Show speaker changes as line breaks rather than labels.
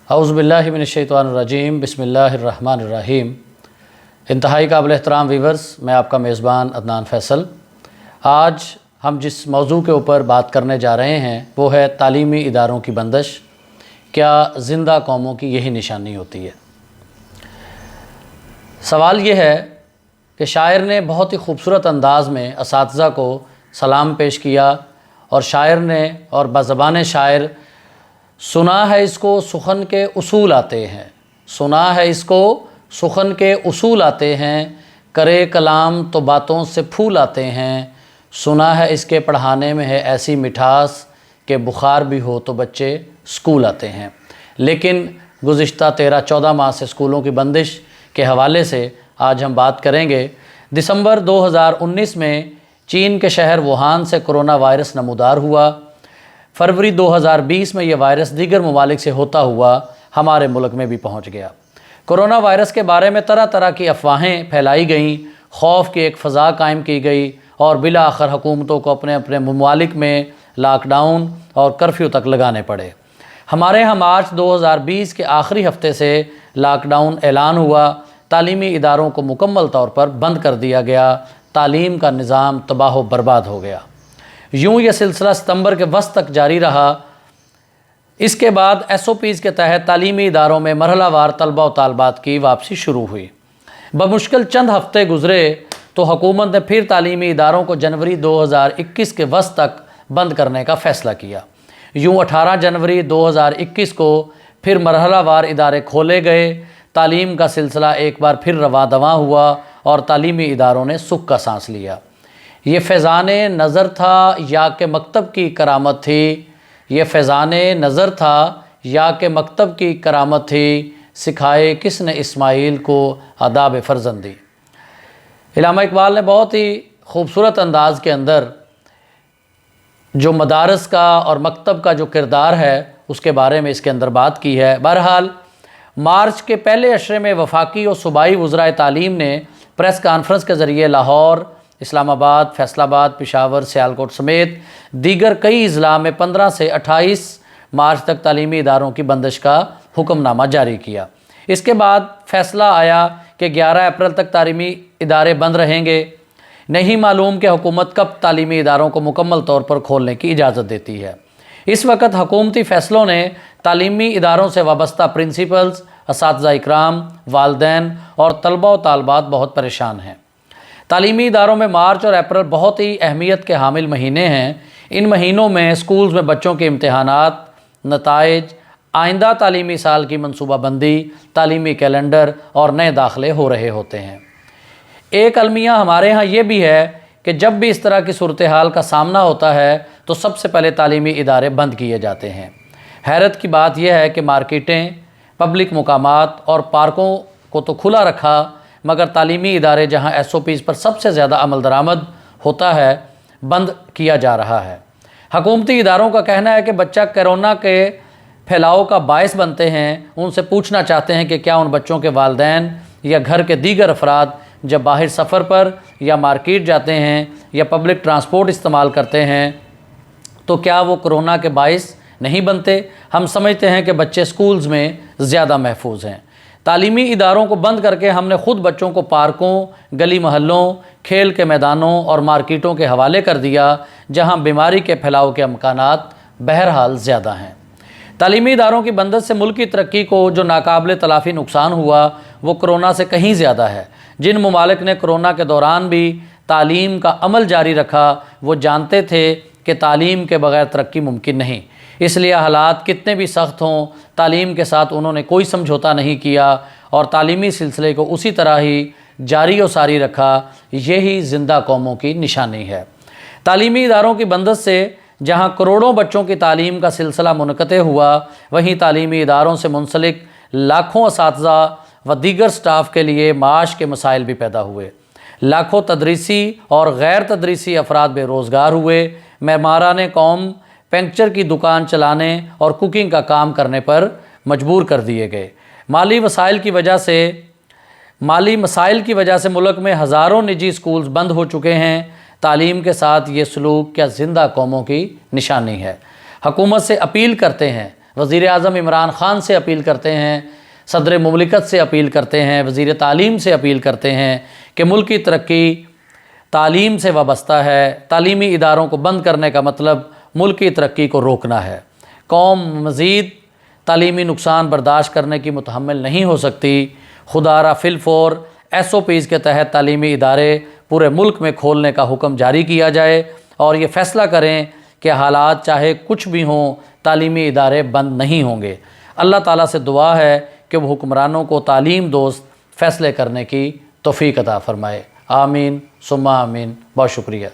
اعوذ باللہ من الشیطان الرجیم بسم اللہ الرحمن الرحیم۔ انتہائی قابل احترام ویورز، میں آپ کا میزبان عدنان فیصل۔ آج ہم جس موضوع کے اوپر بات کرنے جا رہے ہیں وہ ہے تعلیمی اداروں کی بندش، کیا زندہ قوموں کی یہی نشانی ہوتی ہے؟ سوال یہ ہے کہ شاعر نے بہت ہی خوبصورت انداز میں اساتذہ کو سلام پیش کیا، اور شاعر نے اور بزبان شاعر سنا ہے اس کو سخن کے اصول آتے ہیں، سنا ہے اس کو سخن کے اصول آتے ہیں، کرے کلام تو باتوں سے پھول آتے ہیں، سنا ہے اس کے پڑھانے میں ہے ایسی مٹھاس کہ بخار بھی ہو تو بچے اسکول آتے ہیں۔ لیکن گزشتہ 13-14 ماہ سے اسکولوں کی بندش کے حوالے سے آج ہم بات کریں گے۔ دسمبر 2019 میں چین کے شہر ووہان سے کرونا وائرس نمودار ہوا۔ فروری 2020 میں یہ وائرس دیگر ممالک سے ہوتا ہوا ہمارے ملک میں بھی پہنچ گیا۔ کرونا وائرس کے بارے میں طرح طرح کی افواہیں پھیلائی گئیں، خوف کی ایک فضا قائم کی گئی، اور بالآخر حکومتوں کو اپنے اپنے ممالک میں لاک ڈاؤن اور کرفیو تک لگانے پڑے۔ ہمارے ہاں مارچ 2020 کے آخری ہفتے سے لاک ڈاؤن اعلان ہوا، تعلیمی اداروں کو مکمل طور پر بند کر دیا گیا، تعلیم کا نظام تباہ و برباد ہو گیا۔ یوں یہ سلسلہ ستمبر کے وسط تک جاری رہا۔ اس کے بعد SOPs کے تحت تعلیمی اداروں میں مرحلہ وار طلبہ و طالبات کی واپسی شروع ہوئی۔ بمشکل چند ہفتے گزرے تو حکومت نے پھر تعلیمی اداروں کو جنوری 2021 کے وسط تک بند کرنے کا فیصلہ کیا۔ یوں 18 جنوری 2021 کو پھر مرحلہ وار ادارے کھولے گئے، تعلیم کا سلسلہ ایک بار پھر رواں دواں ہوا اور تعلیمی اداروں نے سکھ کا سانس لیا۔ یہ فیضان نظر تھا یا کہ مکتب کی کرامت تھی، یہ فیضان نظر تھا یا کہ مکتب کی کرامت تھی، سکھائے کس نے اسماعیل کو آداب فرزندی۔ علامہ اقبال نے بہت ہی خوبصورت انداز کے اندر جو مدارس کا اور مکتب کا جو کردار ہے اس کے بارے میں اس کے اندر بات کی ہے۔ بہرحال مارچ کے پہلے عشرے میں وفاقی اور صوبائی وزرائے تعلیم نے پریس کانفرنس کے ذریعے لاہور، اسلام آباد، فیصل آباد، پشاور، سیالکوٹ سمیت دیگر کئی اضلاع میں 15 سے 28 مارچ تک تعلیمی اداروں کی بندش کا حکم نامہ جاری کیا۔ اس کے بعد فیصلہ آیا کہ 11 اپریل تک تعلیمی ادارے بند رہیں گے۔ نہیں معلوم کہ حکومت کب تعلیمی اداروں کو مکمل طور پر کھولنے کی اجازت دیتی ہے۔ اس وقت حکومتی فیصلوں نے تعلیمی اداروں سے وابستہ پرنسپلز، اساتذہ اکرام، والدین اور طلبہ و طالبات بہت پریشان ہیں۔ تعلیمی اداروں میں مارچ اور اپریل بہت ہی اہمیت کے حامل مہینے ہیں۔ ان مہینوں میں اسکولز میں بچوں کے امتحانات، نتائج، آئندہ تعلیمی سال کی منصوبہ بندی، تعلیمی کیلنڈر اور نئے داخلے ہو رہے ہوتے ہیں۔ ایک المیہ ہمارے ہاں یہ بھی ہے کہ جب بھی اس طرح کی صورتحال کا سامنا ہوتا ہے تو سب سے پہلے تعلیمی ادارے بند کیے جاتے ہیں۔ حیرت کی بات یہ ہے کہ مارکیٹیں، پبلک مقامات اور پارکوں کو تو کھلا رکھا، مگر تعلیمی ادارے جہاں SOPs پر سب سے زیادہ عمل درآمد ہوتا ہے بند کیا جا رہا ہے۔ حکومتی اداروں کا کہنا ہے کہ بچہ کرونا کے پھیلاؤ کا باعث بنتے ہیں، ان سے پوچھنا چاہتے ہیں کہ کیا ان بچوں کے والدین یا گھر کے دیگر افراد جب باہر سفر پر یا مارکیٹ جاتے ہیں یا پبلک ٹرانسپورٹ استعمال کرتے ہیں تو کیا وہ کرونا کے باعث نہیں بنتے؟ ہم سمجھتے ہیں کہ بچے سکولز میں زیادہ محفوظ ہیں۔ تعلیمی اداروں کو بند کر کے ہم نے خود بچوں کو پارکوں، گلی محلوں، کھیل کے میدانوں اور مارکیٹوں کے حوالے کر دیا جہاں بیماری کے پھیلاؤ کے امکانات بہرحال زیادہ ہیں۔ تعلیمی اداروں کی بندش سے ملک کی ترقی کو جو ناقابل تلافی نقصان ہوا وہ کرونا سے کہیں زیادہ ہے۔ جن ممالک نے کرونا کے دوران بھی تعلیم کا عمل جاری رکھا وہ جانتے تھے کہ تعلیم کے بغیر ترقی ممکن نہیں، اس لیے حالات کتنے بھی سخت ہوں تعلیم کے ساتھ انہوں نے کوئی سمجھوتا نہیں کیا اور تعلیمی سلسلے کو اسی طرح ہی جاری و ساری رکھا۔ یہی زندہ قوموں کی نشانی ہے۔ تعلیمی اداروں کی بندش سے جہاں کروڑوں بچوں کی تعلیم کا سلسلہ منقطع ہوا، وہیں تعلیمی اداروں سے منسلک لاکھوں اساتذہ و دیگر سٹاف کے لیے معاش کے مسائل بھی پیدا ہوئے۔ لاکھوں تدریسی اور غیر تدریسی افراد بے روزگار ہوئے۔ معماران قوم پنکچر کی دکان چلانے اور کوکنگ کا کام کرنے پر مجبور کر دیے گئے۔ مالی مسائل کی وجہ سے ملک میں ہزاروں نجی اسکولز بند ہو چکے ہیں۔ تعلیم کے ساتھ یہ سلوک کیا زندہ قوموں کی نشانی ہے؟ حکومت سے اپیل کرتے ہیں وزیر اعظم عمران خان سے اپیل کرتے ہیں، صدر مملکت سے اپیل کرتے ہیں، وزیر تعلیم سے اپیل کرتے ہیں کہ ملک کی ترقی تعلیم سے وابستہ ہے۔ تعلیمی اداروں کو بند کرنے کا مطلب ملک کی ترقی کو روکنا ہے۔ قوم مزید تعلیمی نقصان برداشت کرنے کی متحمل نہیں ہو سکتی۔ خدا را فی الفور SOPs کے تحت تعلیمی ادارے پورے ملک میں کھولنے کا حکم جاری کیا جائے اور یہ فیصلہ کریں کہ حالات چاہے کچھ بھی ہوں، تعلیمی ادارے بند نہیں ہوں گے۔ اللہ تعالیٰ سے دعا ہے کہ وہ حکمرانوں کو تعلیم دوست فیصلے کرنے کی توفیق عطا فرمائے۔ آمین ثم آمین۔ بہت شکریہ۔